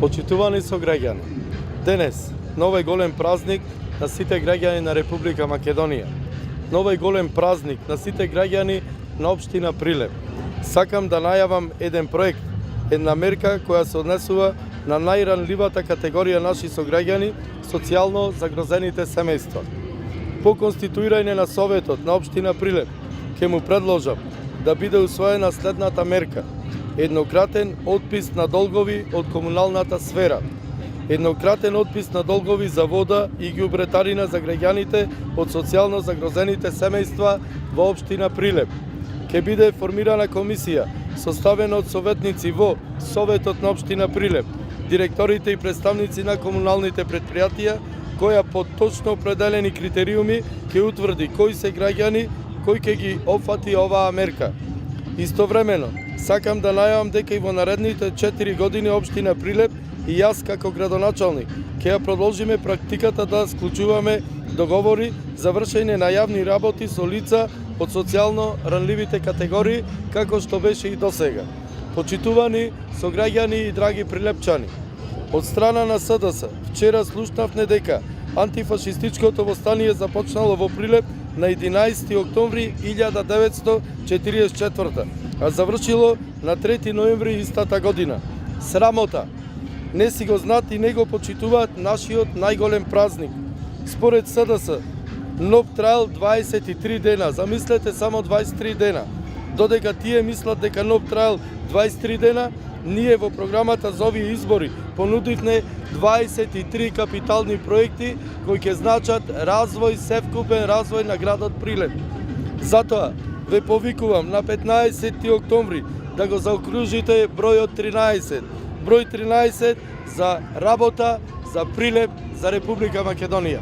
Почитувани сограѓани, денес, нов е голем празник на сите граѓани на Република Македонија. Нов е голем празник на сите граѓани на општина Прилеп. Сакам да најавам еден проект, една мерка која се однесува на најранливата категорија наши сограѓани, социјално загрозените семејства. По конституирање на Советот на општина Прилеп, ќе му предложам да биде усвоена следната мерка: еднократен отпис на долгови од комуналната сфера, еднократен отпис на долгови за вода и ѓубретарина за граѓаните од социјално загрозените семејства во општина Прилеп. Ќе биде формирана комисија составена од советници во Советот на општина Прилеп, директорите и представници на комуналните претпријатија, која по точно определени критериуми ќе утврди кои се граѓани кои ќе ги опфати оваа мерка. Истовремено, сакам да најавам дека и во наредните 4 години општина Прилеп и јас како градоначалник ќе ја продолжиме практиката да склучуваме договори за вршење на јавни работи со лица од социјално ранливите категории, како што беше и досега. Почитувани сограѓани и драги прилепчани, од страна на СДС вчера слушнавме дека антифашистичкото востание започнало во Прилеп на 11 октомври 1944, а завршило на 3 ноември истата година. Срамота! Не си го знаат и не го почитуваат нашиот најголем празник. Според СДС, НОП траел 23 дена, замислете само 23 дена. Додека тие мислат дека НОП траел 23 дена, ние во програмата за овие избори понудивме 23 капитални проекти кои ќе значат развој, севкупен развој на градот Прилеп. Затоа ве повикувам на 15 октомври да го заокружите бројот 13. Број 13 за работа, за Прилеп, за Република Македонија.